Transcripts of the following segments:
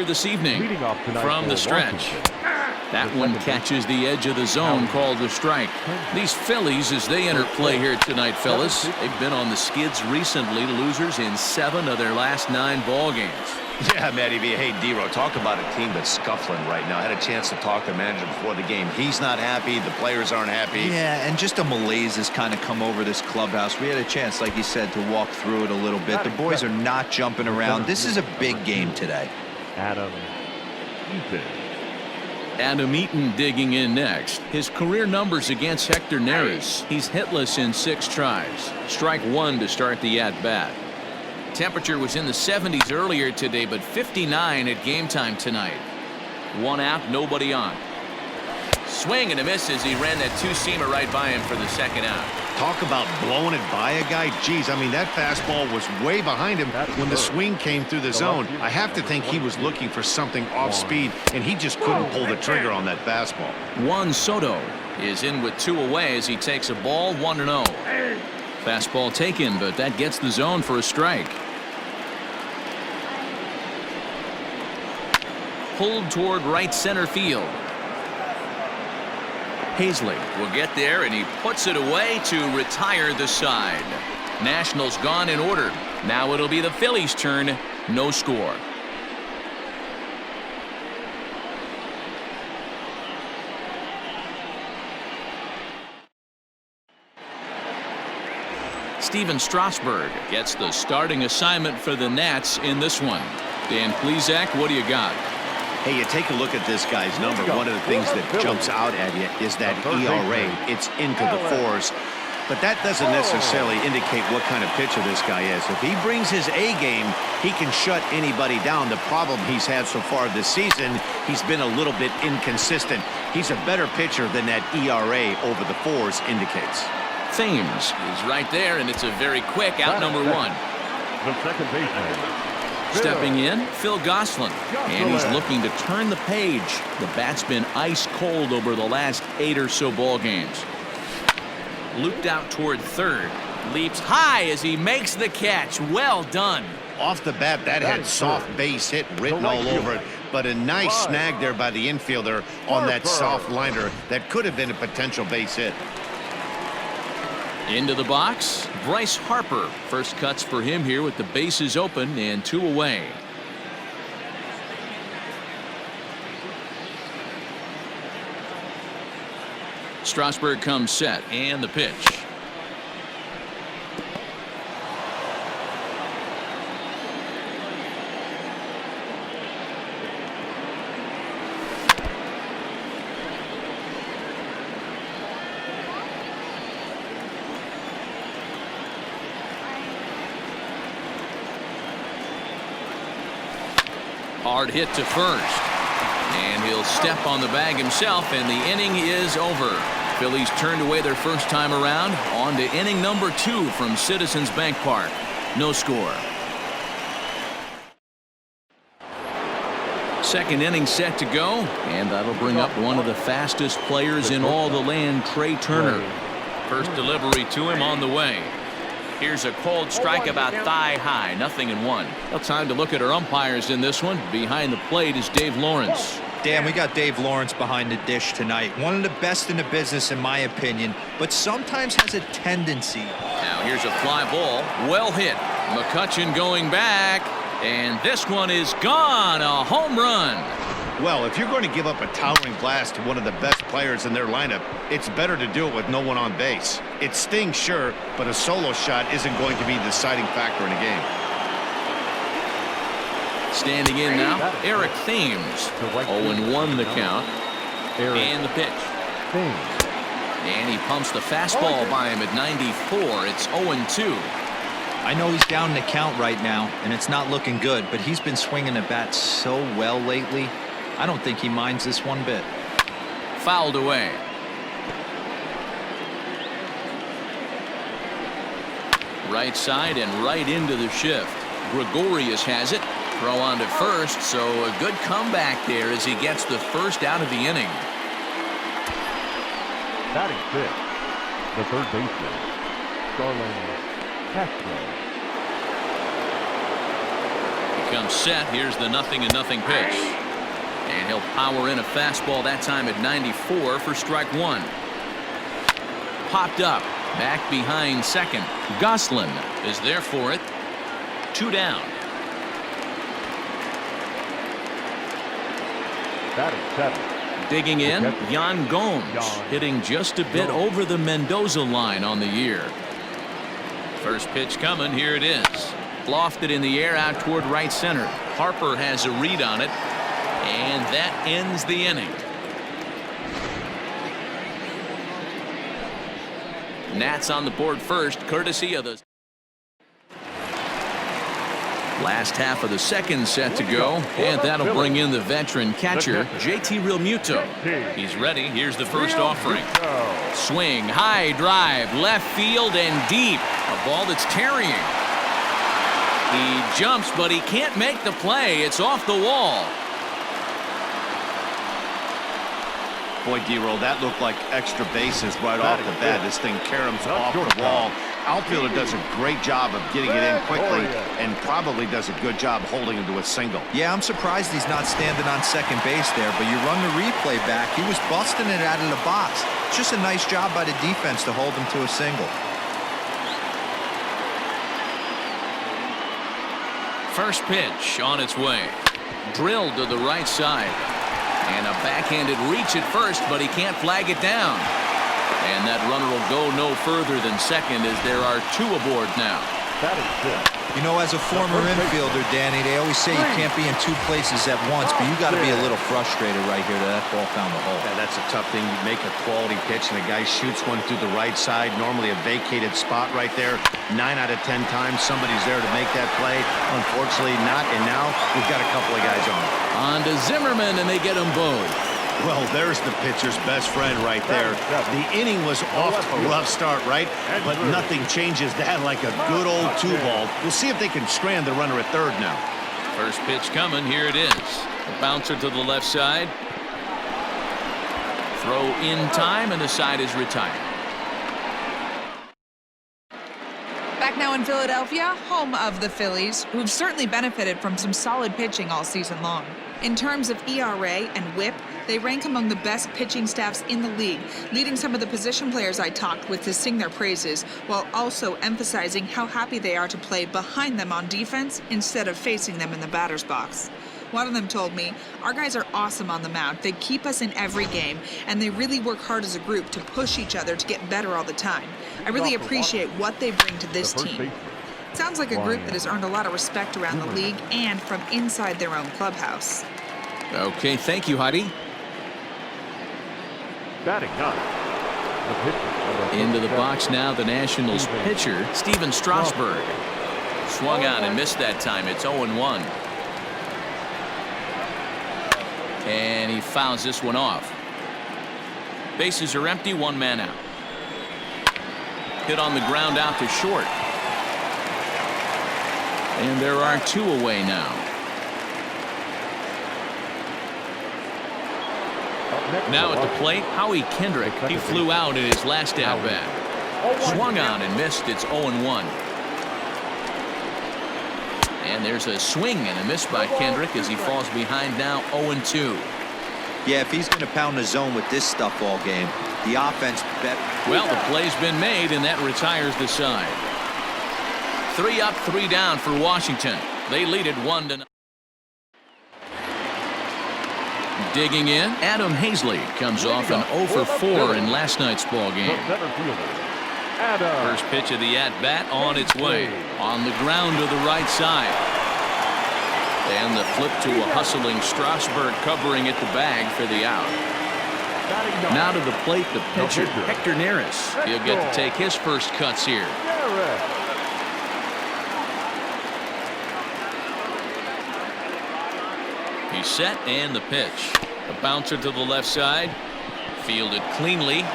this evening from the stretch. That The one second catches the edge of the zone, called a strike. These Phillies, as they enter play here tonight, fellas, they've been on the skids recently, losers in 7 of their last 9 ball games. Yeah, Matty V. Hey, D-Row, talk about a team that's scuffling right now. I had a chance to talk to the manager before the game. He's not happy. The players aren't happy. Yeah, and just a malaise has kind of come over this clubhouse. We had a chance, like you said, to walk through it a little bit. The boys are not jumping around. This is a big game today. Adam Eaton. Adam Eaton digging in next. His career numbers against Hector Neris. He's hitless in 6 tries. Strike 1 to start the at-bat. Temperature was in the 70s earlier today, but 59 at game time tonight. 1 out, nobody on. Swing and a miss as he ran that 2-seamer right by him for the 2nd out. Talk about blowing it by a guy. Geez, I mean, that fastball was way behind him when the swing came through the zone. I have to think he was looking for something off speed, and he just couldn't pull the trigger on that fastball. Juan Soto is in with 2 away as he takes a ball 1-0. Fastball taken, but that gets the zone for a strike. Pulled toward right center field. Hazley will get there, and he puts it away to retire the side. Nationals gone in order. Now it'll be the Phillies' turn. No score. Steven Strasburg gets the starting assignment for the Nats in this one. Dan Plesac, what do you got? Hey, you take a look at this guy's number. One of the things that jumps out at you is that ERA. It's into the 4s. But that doesn't necessarily indicate what kind of pitcher this guy is. If he brings his A game, he can shut anybody down. The problem he's had so far this season, he's been a little bit inconsistent. He's a better pitcher than that ERA over the 4s indicates. Thames is right there, and it's a very quick out number 1. The second baseman. Stepping in, Phil Gosselin, and he's looking to turn the page. The bat's been ice cold over the last 8 or so ball games. Looped out toward third, leaps high as he makes the catch. Well done. Off the bat, that had soft base hit written all over it, but a nice snag there by the infielder on that soft liner that could have been a potential base hit. Into the box, Bryce Harper. First cuts for him here with the bases open and 2 away. Strasburg comes set, and the pitch. Hard hit to first, and he'll step on the bag himself, and the inning is over. Phillies turned away their first time around. On to inning number 2 from Citizens Bank Park. No score. Second inning set to go, and that'll bring up one of the fastest players in all the land, Trey Turner. First delivery to him on the way. Here's a cold strike about thigh high, 0-1. Well, time to look at our umpires in this one. Behind the plate is Dave Lawrence. Dan, we got Dave Lawrence behind the dish tonight. One of the best in the business, in my opinion, but sometimes has a tendency. Now here's a fly ball. Well hit. McCutchen going back, and this one is gone. A home run. Well, if you're going to give up a towering blast to one of the best players in their lineup, it's better to do it with no one on base. It stings, sure, but a solo shot isn't going to be the deciding factor in a game. Standing in now, Eric Thames. 0-1 the count. And the pitch. And he pumps the fastball by him at 94. It's 0-2. I know he's down in the count right now, and it's not looking good, but he's been swinging the bat so well lately. I don't think he minds this one bit. Fouled away. Right side and right into the shift. Gregorius has it. Throw on to first, so a good comeback there as he gets the first out of the inning. Batting 5th, the third baseman, Starlin Castro. comes set. Here's the 0-0 pitch. And he'll power in a fastball that time at 94 for strike one. Popped up. Back behind second. Goslin is there for it. 2 down. Batting seventh. Digging in, Yan Gomes, hitting just a bit over the Mendoza line on the year. First pitch coming. Here it is. Lofted in the air out toward right center. Harper has a read on it, and that ends the inning. Nats on the board first, courtesy of the last half of the second set to go, and that'll bring in the veteran catcher, JT Realmuto. He's ready. Here's the first offering. Swing, high drive, left field and deep. A ball that's carrying. He jumps, but he can't make the play. It's off the wall. Boy, D-Roll, that looked like extra bases right off the bat. This thing caroms off the wall. Outfielder does a great job of getting it in quickly and probably does a good job holding him to a single. Yeah, I'm surprised he's not standing on second base there, but you run the replay back. He was busting it out of the box. It's just a nice job by the defense to hold him to a single. First pitch on its way. Drilled to the right side. And a backhanded reach at first, but he can't flag it down. And that runner will go no further than second as there are 2 aboard now. That is good. You know, as a former infielder, Danny, they always say you can't be in 2 places at once, but you got to be a little frustrated right here that ball found the hole. Yeah, that's a tough thing. You make a quality pitch and the guy shoots one through the right side, normally a vacated spot right there. 9 out of 10 times somebody's there to make that play. Unfortunately not, and now we've got a couple of guys on. On to Zimmerman, and they get them both. Well, there's the pitcher's best friend right there. The inning was off to a rough start, right? But nothing changes that like a good old 2-ball. We'll see if they can strand the runner at third now. First pitch coming. Here it is. A bouncer to the left side. Throw in time, and the side is retired. Back now in Philadelphia, home of the Phillies, who've certainly benefited from some solid pitching all season long. In terms of ERA and WHIP, they rank among the best pitching staffs in the league, leading some of the position players I talked with to sing their praises, while also emphasizing how happy they are to play behind them on defense instead of facing them in the batter's box. One of them told me, "Our guys are awesome on the mound. They keep us in every game, and they really work hard as a group to push each other to get better all the time. I really appreciate what they bring to this team." Sounds like a group that has earned a lot of respect around the league and from inside their own clubhouse. Okay, thank you, Heidi. Batting ninth. Into the box now, the Nationals pitcher, Steven Strasburg. Swung on and missed that time. It's 0-1. And he fouls this one off. Bases are empty, 1 man out. Hit on the ground out to short. And there are 2 away now. Now at the plate, Howie Kendrick. He flew out in his last at-bat. Swung on and missed. It's 0-1. And there's a swing and a miss by Kendrick as he falls behind now 0-2. Yeah, if he's going to pound the zone with this stuff all game, the offense bet. Well, the play's been made, and that retires the side. 3 up, 3 down for Washington. They lead it 1-0. Digging in, Adam Hazley comes off an 0-for-4 in last night's ball game. First pitch of the at-bat on its way. On the ground to the right side. And the flip to a hustling Strasburg covering at the bag for the out. Now to the plate, the pitcher, Hector Neris. He'll get to take his first cuts here. He's set, and the pitch. A bouncer to the left side. Fielded cleanly.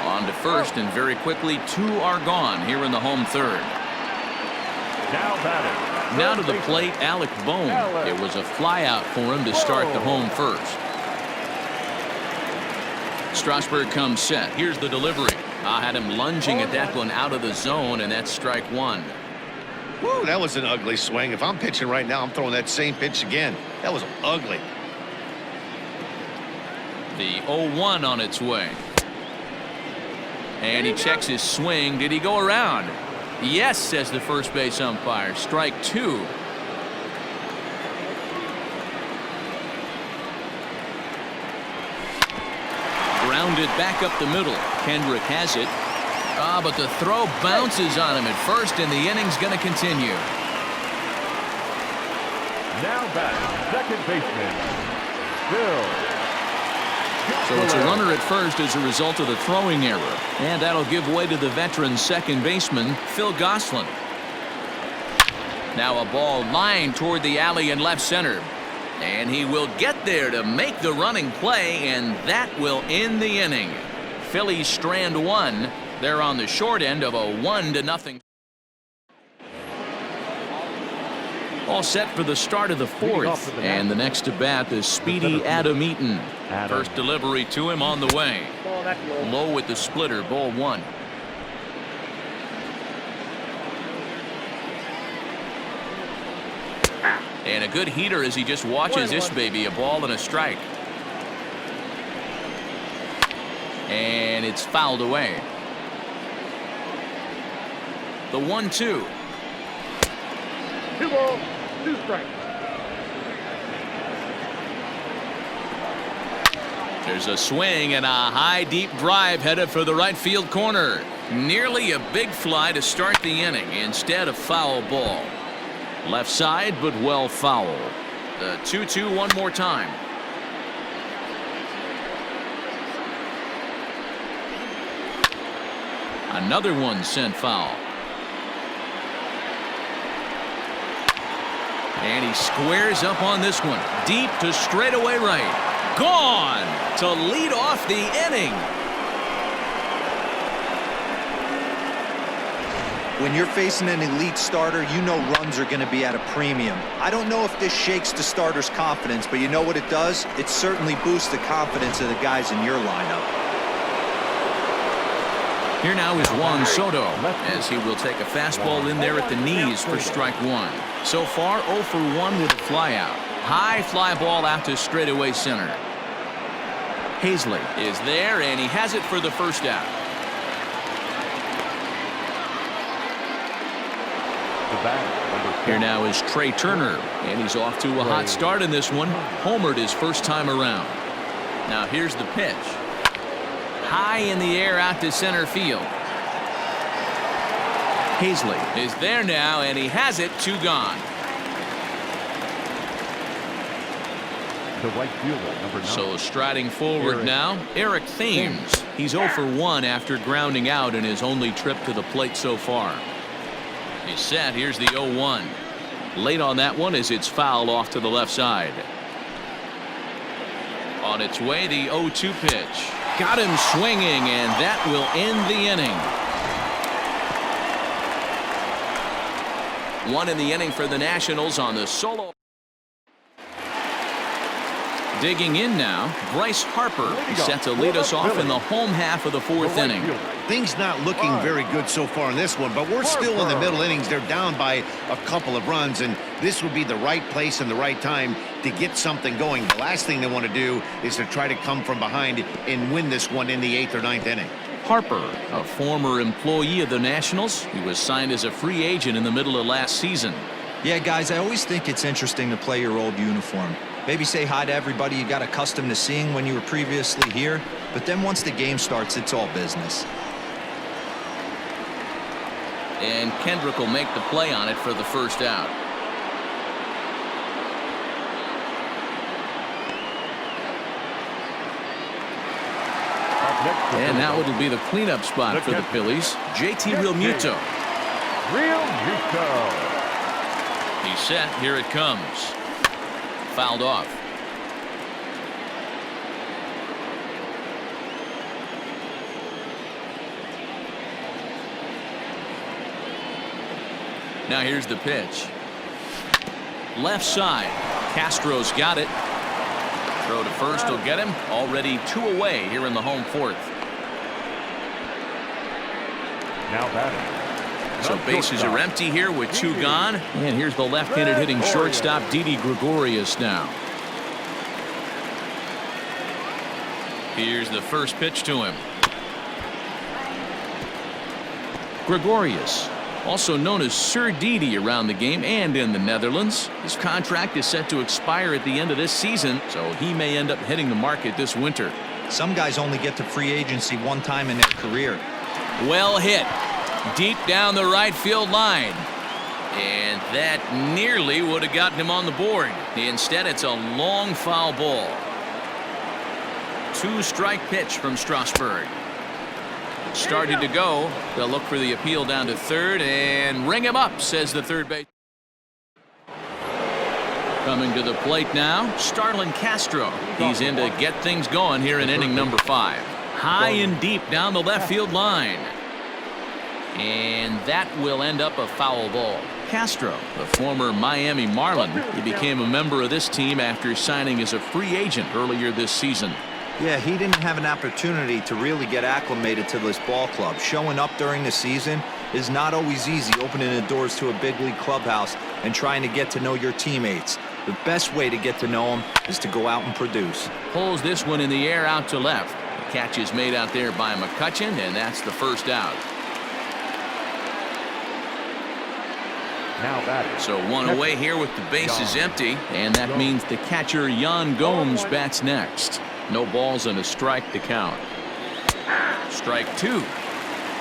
On to first, and very quickly 2 are gone here in the home third. Now to the plate, Alec Bohm. It was a flyout for him to start the home first. Strasburg comes set. Here's the delivery. I had him lunging at that one out of the zone, and that's strike 1. Woo, that was an ugly swing. If I'm pitching right now, I'm throwing that same pitch again. That was ugly. The 0-1 on its way. And he checks his swing. Did he go around? Yes, says the first base umpire. Strike 2. Grounded back up the middle. Kendrick has it. But the throw bounces on him at first, and the inning's going to continue. Now back, second baseman, Phil. So it's a runner at first as a result of the throwing error. And that'll give way to the veteran second baseman, Phil Gosselin. Now a ball lined toward the alley in left center. And he will get there to make the running play, and that will end the inning. Phillies strand 1. They're on the short end of a 1-0. All set for the start of the fourth. And the next to bat is speedy Adam Eaton. First delivery to him on the way. Low with the splitter, ball 1. And a good heater as he just watches this baby, a ball and a strike. And it's fouled away. The 1-2. 2 balls, 2 strikes. There's a swing and a high deep drive headed for the right field corner. Nearly a big fly to start the inning instead of foul ball. Left side, but well foul. The 2-2 one more time. Another one sent foul. And he squares up on this one. Deep to straightaway right. Gone to lead off the inning. When you're facing an elite starter, you know runs are going to be at a premium. I don't know if this shakes the starter's confidence, but you know what it does? It certainly boosts the confidence of the guys in your lineup. Here now is Juan Soto as he will take a fastball in there at the knees for strike 1. So far 0 for 1 with a fly out. High fly ball out to straightaway center. Hazley is there, and he has it for the first out. Here now is Trey Turner, and he's off to a hot start in this one. Homered his first time around. Now here's the pitch. High in the air out to center field. Hazley is there now, and he has it. 2 gone. The right fielder, number 9. So striding forward now, Eric Thames. He's 0 for 1 after grounding out in his only trip to the plate so far. He's set. Here's the 0-1. Late on that one as it's fouled off to the left side. On its way, the 0-2 pitch. Got him swinging, and that will end the inning. 1 in the inning for the Nationals on the solo. Digging in now, Bryce Harper is set to lead us off in the home half of the 4th inning. Things not looking very good so far in this one, but we're still in the middle innings. They're down by a couple of runs, and this would be the right place and the right time to get something going. The last thing they want to do is to try to come from behind and win this one in the 8th or 9th inning. Harper, a former employee of the Nationals, he was signed as a free agent in the middle of last season. Yeah, guys, I always think it's interesting to play your old uniform. Maybe say hi to everybody you got accustomed to seeing when you were previously here, but then once the game starts, it's all business. And Kendrick will make the play on it for the first out. And now it'll be the cleanup spot for the Phillies. JT Realmuto. He's set. Here it comes. Fouled off. Now here's the pitch. Left side. Castro's got it. Throw to first will get him. Already 2 away here in the home 4th. Now batting, So bases are empty here with 2 gone. And here's the left-handed hitting shortstop, Didi Gregorius now. Here's the first pitch to him. Gregorius, also known as Sir Didi around the game and in the Netherlands. His contract is set to expire at the end of this season, so he may end up hitting the market this winter. Some guys only get to free agency one time in their career. Well hit. Deep down the right field line. And that nearly would have gotten him on the board. Instead, it's a long foul ball. 2-strike pitch from Strasburg. Started to go. They'll look for the appeal down to third and ring him up, says the third base. Coming to the plate now, Starlin Castro. He's in to get things going here in inning number 5. High and deep down the left field line. And that will end up a foul ball. Castro, the former Miami Marlin, he became a member of this team after signing as a free agent earlier this season. Yeah, he didn't have an opportunity to really get acclimated to this ball club. Showing up during the season is not always easy, opening the doors to a big league clubhouse and trying to get to know your teammates. The best way to get to know them is to go out and produce. Pulls this one in the air out to left. The catch is made out there by McCutchen, and that's the first out. Now batting. So 1 away here with the bases empty, and that means the catcher Yan Gomes bats next. No balls and a strike to count. Strike 2.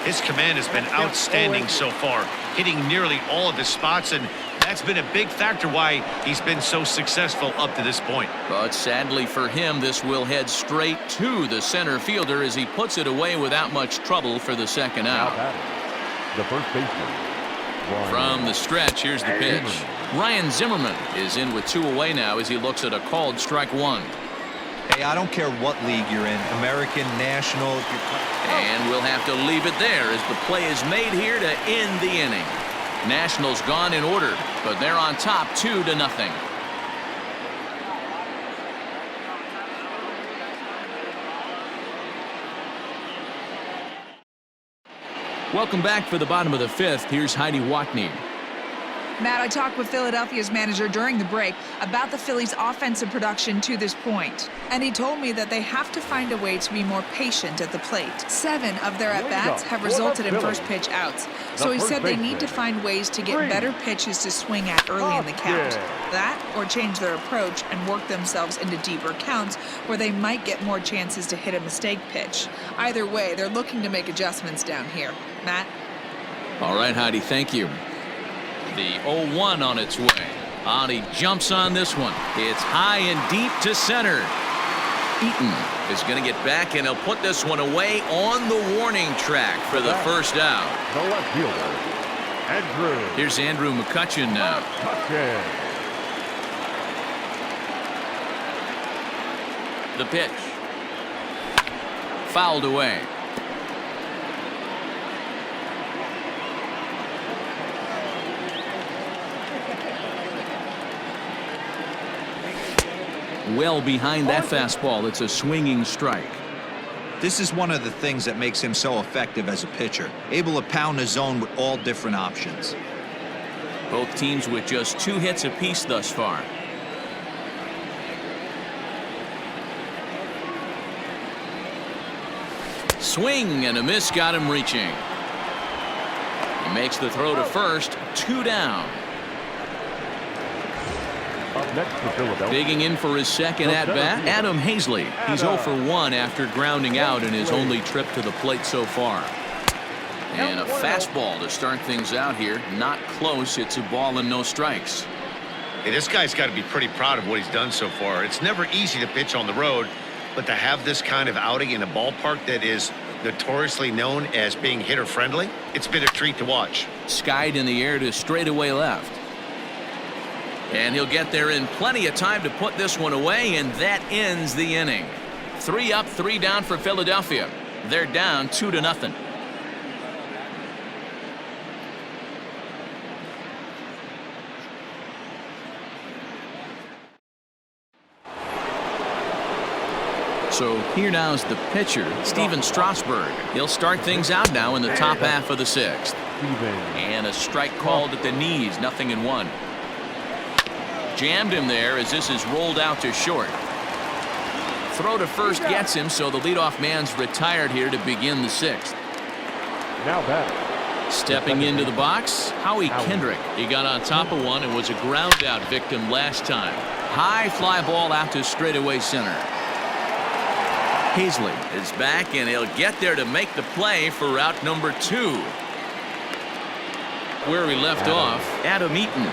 His command has been outstanding so far, hitting nearly all of his spots, and that's been a big factor why he's been so successful up to this point. But sadly for him, this will head straight to the center fielder as he puts it away without much trouble for the second out. Now batting. The first baseman. From the stretch, here's the pitch. Ryan Zimmerman is in with 2 away now as he looks at a called strike 1. Hey, I don't care what league you're in, American, national. And we'll have to leave it there as the play is made here to end the inning. Nationals gone in order, but they're on top 2-0. Welcome back for the bottom of the 5th. Here's Heidi Watney. Matt, I talked with Philadelphia's manager during the break about the Phillies' offensive production to this point. And he told me that they have to find a way to be more patient at the plate. 7 of their at-bats have resulted in first pitch outs. So he said they need to find ways to get better pitches to swing at early in the count. That, or change their approach and work themselves into deeper counts where they might get more chances to hit a mistake pitch. Either way, they're looking to make adjustments down here. Matt? All right, Heidi, thank you. The 0-1 on its way. He jumps on this one. It's high and deep to center. Eaton is going to get back, and he'll put this one away on the warning track for the first out. The left fielder, Andrew. Here's Andrew McCutchen now. The pitch. Fouled away. Well behind that fastball. It's a swinging strike. This is one of the things that makes him so effective as a pitcher, able to pound the zone with all different options. Both teams with just 2 hits apiece thus far. Swing and a miss got him reaching. He makes the throw to first. 2 down. Up next for Philadelphia. Digging in for his second at-bat, Adam Hazley. He's 0 for 1 after grounding out in his only trip to the plate so far. And a fastball to start things out here. Not close. It's a ball and no strikes. Hey, this guy's got to be pretty proud of what he's done so far. It's never easy to pitch on the road, but to have this kind of outing in a ballpark that is notoriously known as being hitter-friendly, it's been a treat to watch. Skied in the air to straightaway left. And he'll get there in plenty of time to put this one away, and that ends the inning. 3 up, 3 down for Philadelphia. They're down 2-0. So here now is the pitcher, Steven Strasburg. He'll start things out now in the top half of the 6th. And a strike called at the knees, 0-1. Jammed him there as this is rolled out to short. Throw to first gets him, so the leadoff man's retired here to begin the 6th. Now batting. Stepping into the box, Howie Kendrick. He got on top of one and was a ground out victim last time. High fly ball out to straightaway center. Hazley is back, and he'll get there to make the play for route number 2. Where we left off, Adam Eaton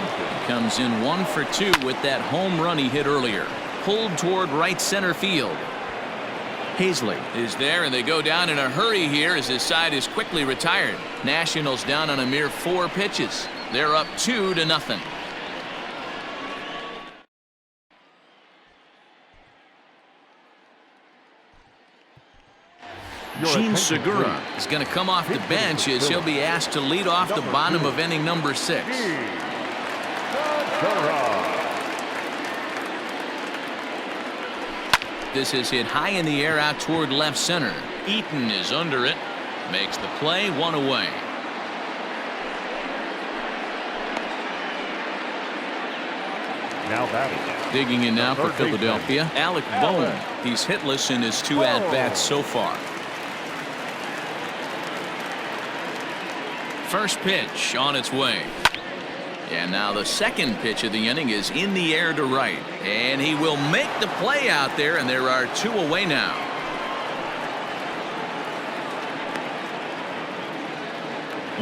comes in 1 for 2 with that home run he hit earlier. Pulled toward right center field. Hazley is there, and they go down in a hurry here as his side is quickly retired. Nationals down on a mere 4 pitches. They're up 2-0. Gene Segura is going to come off the bench as he'll be asked to lead off the bottom of inning number 6. This is hit high in the air out toward left center. Eaton is under it. Makes the play, 1 away. Now batting. Digging in now for Philadelphia, Alec Bohm. He's hitless in his 2 at-bats so far. First pitch on its way. And now the second pitch of the inning is in the air to right. And he will make the play out there, and there are 2 away now.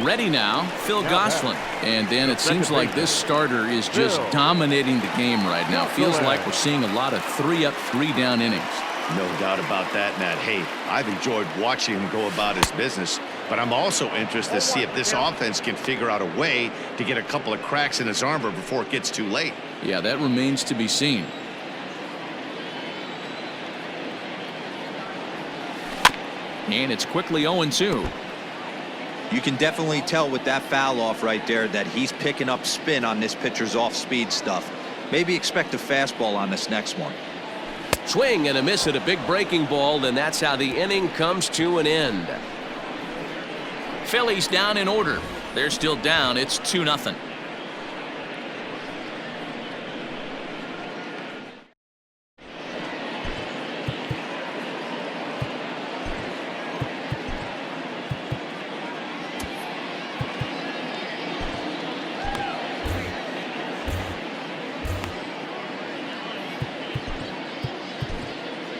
Ready now, Phil Gosselin. And Dan, it seems like this starter is just dominating the game right now. Feels like we're seeing a lot of 3-up, 3-down innings. No doubt about that, Matt. Hey, I've enjoyed watching him go about his business, but I'm also interested to see if this offense can figure out a way to get a couple of cracks in his armor before it gets too late. Yeah, that remains to be seen. And it's quickly 0-2. You can definitely tell with that foul off right there that he's picking up spin on this pitcher's off-speed stuff. Maybe expect a fastball on this next one. Swing and a miss at a big breaking ball, and that's how the inning comes to an end. Phillies down in order. They're still down. It's 2-0.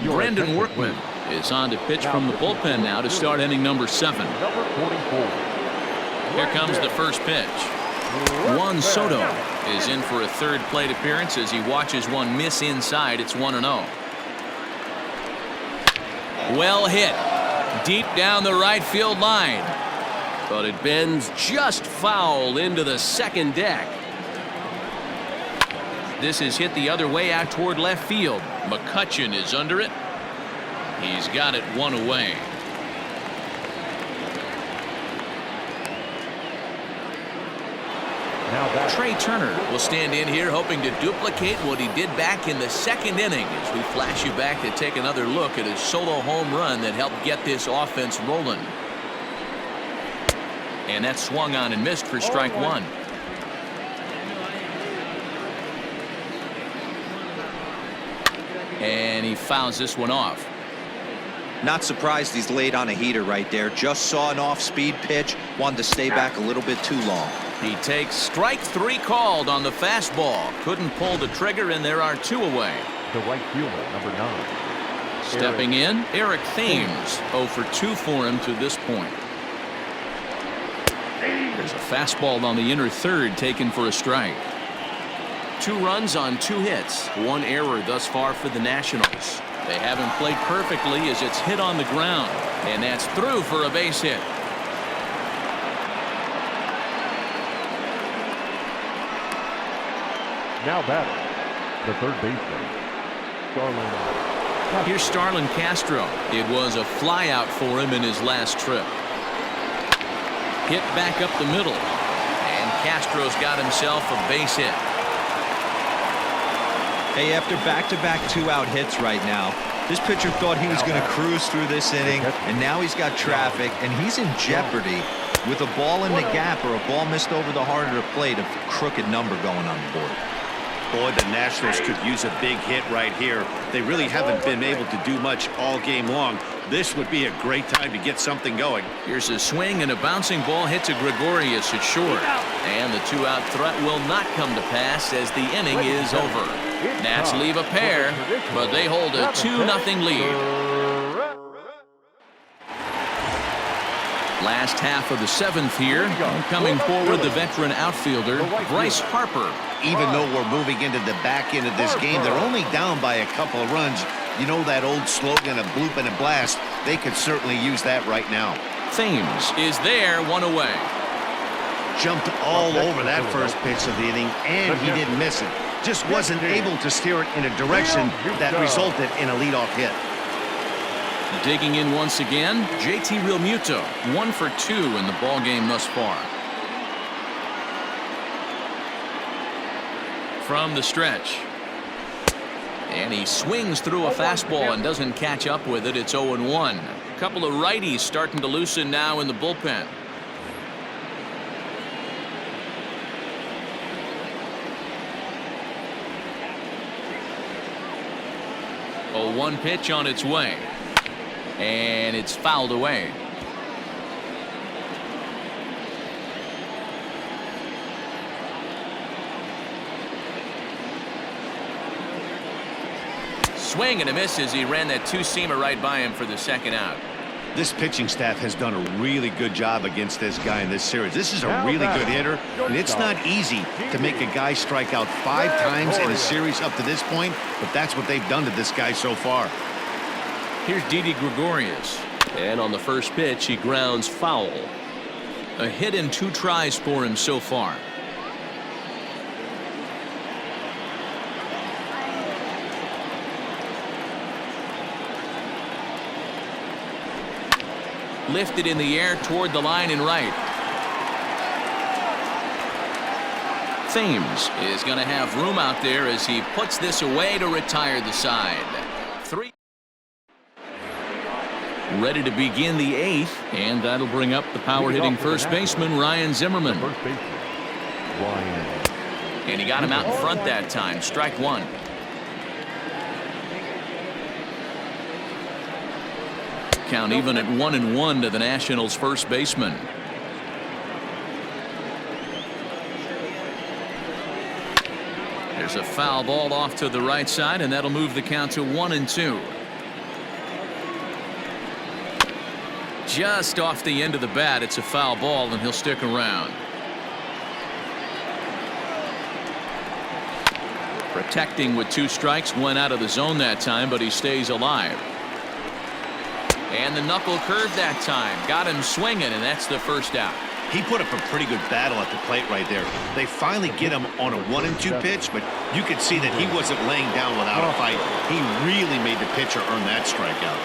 Brendan Workman is on to pitch from the bullpen now to start inning number 7. Number 44. Here comes the first pitch. Juan Soto is in for a 3rd plate appearance as he watches one miss inside. It's 1-0. Well hit. Deep down the right field line. But it bends just foul into the second deck. This is hit the other way out toward left field. McCutchen is under it. He's got it 1 away. Now Trey Turner will stand in here hoping to duplicate what he did back in the 2nd inning as we flash you back to take another look at his solo home run that helped get this offense rolling. And that swung on and missed for strike 1. And he fouls this one off. Not surprised he's laid on a heater right there. Just saw an off-speed pitch. Wanted to stay back a little bit too long. He takes strike 3 called on the fastball. Couldn't pull the trigger, and there are 2 away. the right fielder, number 9. Stepping in, Eric Thames. 0 for 2 for him to this point. There's a fastball on the inner 3rd taken for a strike. 2 runs on 2 hits. 1 error thus far for the Nationals. They haven't played perfectly as it's hit on the ground. And that's through for a base hit. Now batting, the third baseman, Starlin. Here's Starlin Castro. It was a flyout for him in his last trip. Hit back up the middle. And Castro's got himself a base hit. Hey, after back-to-back 2-out hits right now, this pitcher thought he was going to cruise through this inning, and now he's got traffic, and he's in jeopardy With a ball in the gap or a ball missed over the harder to plate, a crooked number going on the board. Boy, the Nationals could use a big hit right here. They really haven't been able to do much all game long. This would be a great time to get something going. Here's a swing, and a bouncing ball hit to Gregorius at short. And the two-out threat will not come to pass as the inning is over. Nats leave a pair, but they hold a 2-0 lead. Last half of the seventh here. Coming forward, the veteran outfielder, Bryce Harper. Even though we're moving into the back end of this game, they're only down by a couple of runs. You know that old slogan, a bloop and a blast? They could certainly use that right now. Thames is there, one away. Jumped all over that first pitch of the inning, and he didn't miss it. Just wasn't able to steer it in a direction that resulted in a leadoff hit. Digging in once again, JT Realmuto, 1 for 2 in the ball game thus far. From the stretch. And he swings through a fastball and doesn't catch up with it. It's 0-1. A couple of righties starting to loosen now in the bullpen. A 1 pitch on its way. And it's fouled away. Swing and a miss as he ran that two-seamer right by him for the second out. This pitching staff has done a really good job against this guy in this series. This is a really good hitter, and it's not easy to make a guy strike out 5 times in a series up to this point, but that's what they've done to this guy so far. Here's Didi Gregorius. And on the first pitch, he grounds foul. A hit in 2 tries for him so far. Lifted in the air toward the line and right. Thames is going to have room out there as he puts this away to retire the side. 3. Ready to begin the 8th, and that'll bring up the power-hitting first baseman, Ryan Zimmerman. And he got him out in front that time. Strike 1. Count even at 1-1 to the Nationals' first baseman. There's a foul ball off to the right side, and that'll move the count to 1-2. Just off the end of the bat, it's a foul ball, and he'll stick around. Protecting with 2 strikes, went out of the zone that time, but he stays alive. And the knuckle curve that time. Got him swinging, and that's the first out. He put up a pretty good battle at the plate right there. They finally get him on a 1-2 pitch, but you could see that he wasn't laying down without a fight. He really made the pitcher earn that strikeout.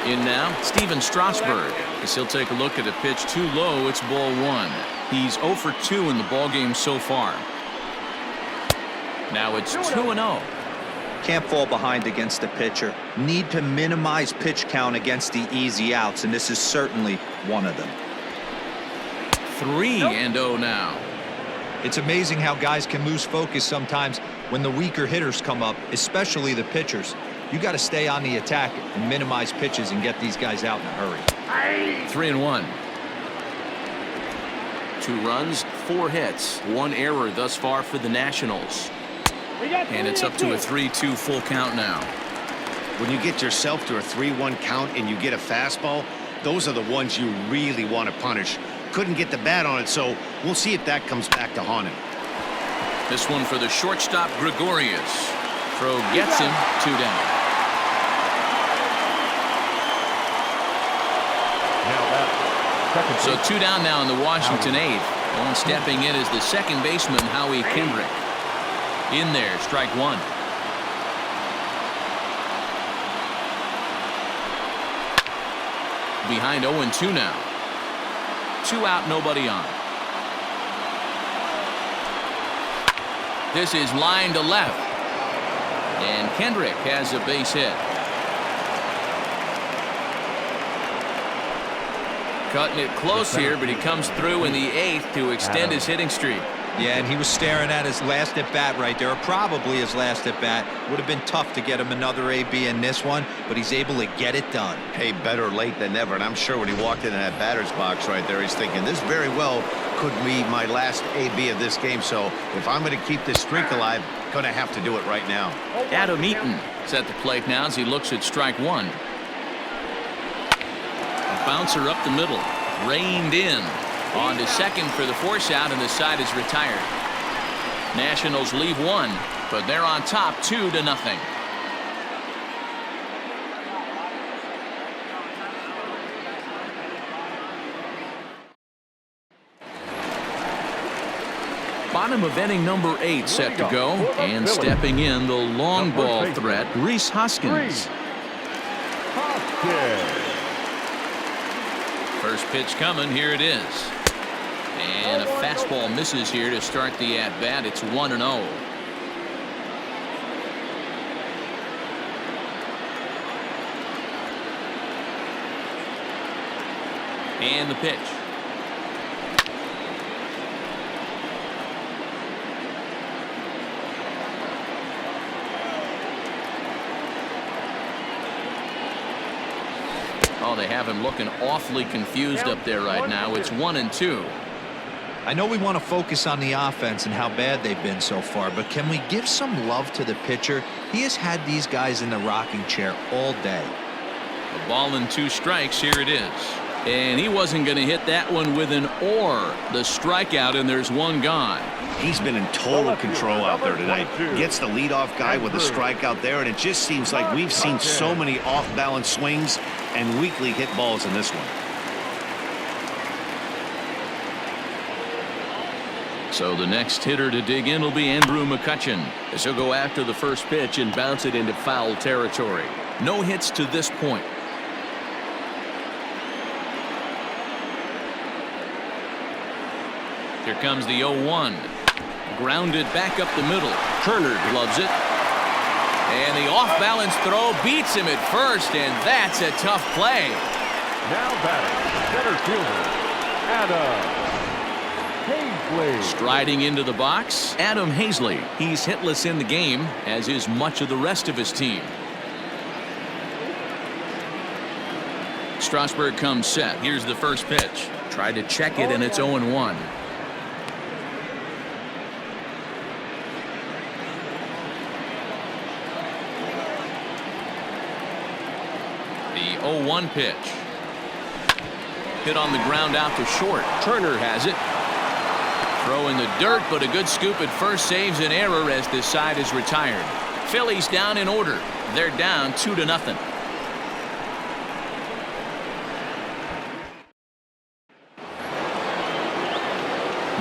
In now, Steven Strasburg. As he'll take a look at a pitch too low, it's ball 1. He's 0 for 2 in the ball game so far. Now it's 2-0. Can't fall behind against the pitcher. Need to minimize pitch count against the easy outs, and this is certainly one of them. 3-0 now. It's amazing how guys can lose focus sometimes when the weaker hitters come up, especially the pitchers. You got to stay on the attack and minimize pitches and get these guys out in a hurry. 3-1. 2 runs, 4 hits, 1 error thus far for the Nationals. And it's up to a 3-2 full count now. When you get yourself to a 3-1 count and you get a fastball, those are the ones you really want to punish. Couldn't get the bat on it, so we'll see if that comes back to haunt him. This one for the shortstop, Gregorius. Throw gets him. 2 down. So 2 down now in the Washington 8th. On stepping in is the second baseman, Howie Kendrick. In there, strike 1. Behind 0-2 now. 2 out, nobody on. This is line to left. And Kendrick has a base hit. Cutting it close here, but he comes through in the 8th to extend his hitting streak. Yeah, and he was staring at his last at-bat right there, or probably his last at-bat. Would have been tough to get him another AB in this one, but he's able to get it done. Hey, better late than never, and I'm sure when he walked into that batter's box right there, he's thinking, this very well could be my last AB of this game, so if I'm going to keep this streak alive, going to have to do it right now. Adam Eaton is at the plate now as he looks at strike one. A bouncer up the middle, reined in. On to second for the force out, and the side is retired. Nationals leave one, but they're on top 2-0. Bottom of inning number 8 set to go, and stepping in the long ball threat, Rhys Hoskins. First pitch coming, here it is. And a fastball misses here to start the at-bat. It's 1-0. And the pitch. Oh, they have him looking awfully confused up there right now. It's 1-2. I know we want to focus on the offense and how bad they've been so far, but can we give some love to the pitcher? He has had these guys in the rocking chair all day. A ball and 2 strikes. Here it is. And he wasn't going to hit that one with an or. The strikeout, and there's one gone. He's been in total control out there tonight. Gets the leadoff guy with a strikeout there, and it just seems like we've seen so many off-balance swings and weakly hit balls in this one. So the next hitter to dig in will be Andrew McCutchen, as he'll go after the first pitch and bounce it into foul territory. No hits to this point. Here comes the 0-1. Grounded back up the middle. Turner gloves it. And the off-balance throw beats him at first, and that's a tough play. Now batting, center fielder, Adam Hazley. Striding into the box, Adam Hazley. He's hitless in the game, as is much of the rest of his team. Strasburg comes set. Here's the first pitch. Tried to check it, and it's 0-1. The 0-1 pitch. Hit on the ground out to short. Turner has it. Throw in the dirt, but a good scoop at first saves an error as this side is retired. Phillies down in order. They're down 2-0.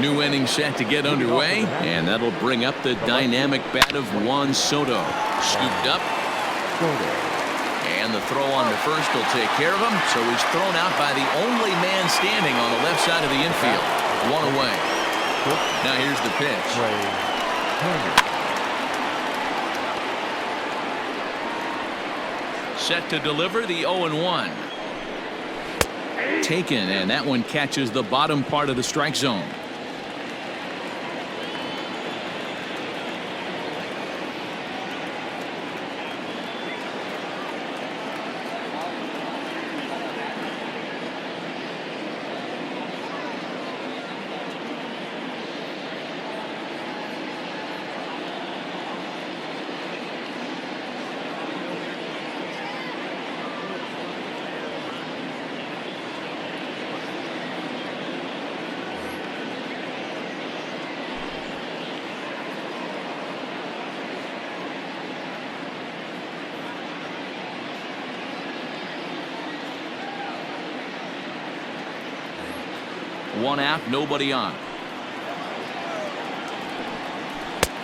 New inning set to get underway, and that'll bring up the dynamic bat of Juan Soto. Scooped up. And the throw on to first will take care of him, so he's thrown out by the only man standing on the left side of the infield. One away. Now here's the pitch. Set to deliver the 0-1. Taken, and that one catches the bottom part of the strike zone. One out, nobody on.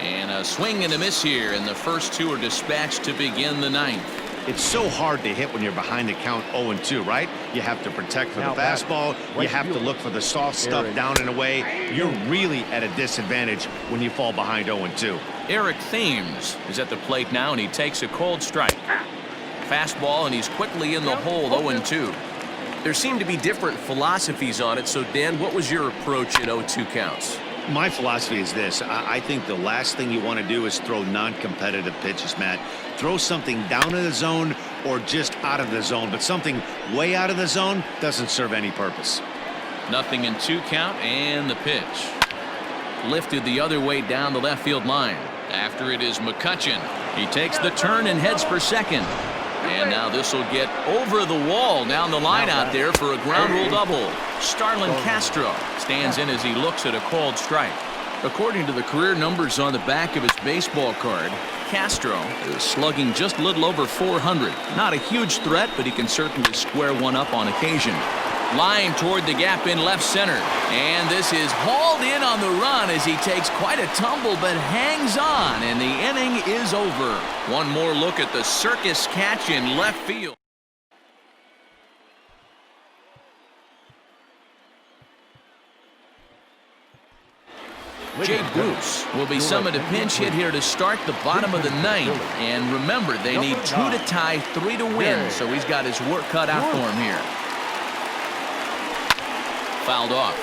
And a swing and a miss here, and the first 2 are dispatched to begin the 9th. It's so hard to hit when you're behind the count 0-2, right? You have to protect for the fastball. You have to look for the soft stuff down and away. You're really at a disadvantage when you fall behind 0-2. Eric Thames is at the plate now, and he takes a cold strike. Fastball, and he's quickly in the hole, 0-2. There seem to be different philosophies on it. So, Dan, what was your approach in 0-2 counts? My philosophy is this. I think the last thing you want to do is throw non-competitive pitches, Matt. Throw something down in the zone or just out of the zone, but something way out of the zone doesn't serve any purpose. 0-2 count, and the pitch. Lifted the other way down the left field line. After it is McCutchen. He takes the turn and heads for second. And now this will get over the wall down the line out there for a ground rule double. Starlin Castro stands in as he looks at a called strike. According to the career numbers on the back of his baseball card, Castro is slugging just a little over 400. Not a huge threat, but he can certainly square one up on occasion. Line toward the gap in left center. And this is hauled in on the run as he takes quite a tumble but hangs on, and the inning is over. One more look at the circus catch in left field. Jay Bruce will be summoned a pinch hit here to start the bottom of the ninth. And remember, they need 2 to tie, 3 to win, so he's got his work cut out for him here. Fouled off.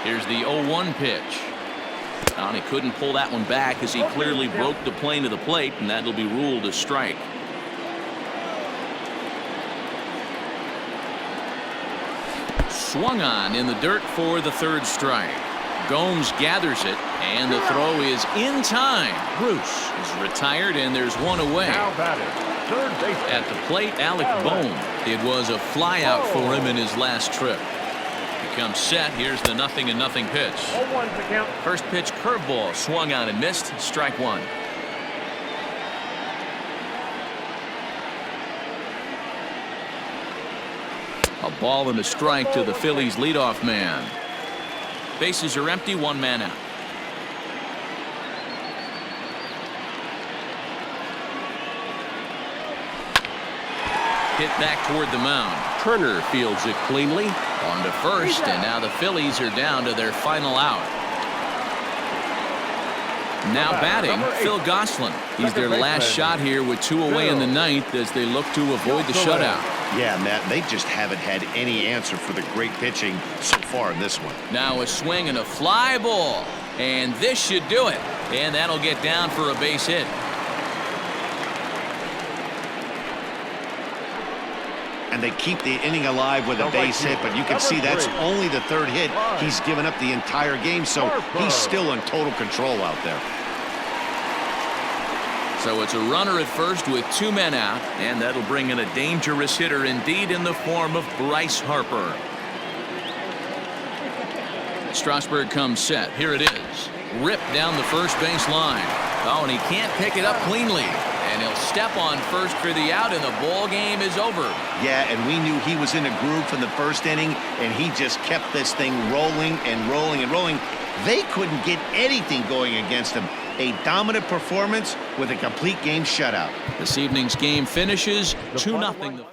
Here's the 0-1 pitch. And he couldn't pull that one back as he clearly broke the plane of the plate, and that'll be ruled a strike. Swung on in the dirt for the third strike. Gomes gathers it, and the throw is in time. Bruce is retired, and there's one away. At the plate, Alec Bohm. It was a fly out for him in his last trip. He comes set. Here's the 0-0 pitch. First pitch curveball swung on and missed. Strike one. A ball and a strike to the Phillies leadoff man. Bases are empty, one man out. Hit back toward the mound. Turner fields it cleanly. On to first, and now the Phillies are down to their final out. Now batting, Phil Gosselin. He's their last shot here with 2 away in the ninth as they look to avoid the shutout. Yeah, Matt, they just haven't had any answer for the great pitching so far in this one. Now a swing and a fly ball. And this should do it. And that'll get down for a base hit. And they keep the inning alive with a base hit, but you can see that's only the third hit he's given up the entire game, so he's still in total control out there. So it's a runner at first with 2 men out, and that'll bring in a dangerous hitter indeed in the form of Bryce Harper. Strasburg comes set. Here it is. Ripped down the first base line. Oh, and he can't pick it up cleanly. And he'll step on first for the out, and the ball game is over. Yeah, and we knew he was in a groove from the first inning, and he just kept this thing rolling and rolling and rolling. They couldn't get anything going against him. A dominant performance with a complete game shutout. This evening's game finishes 2-0.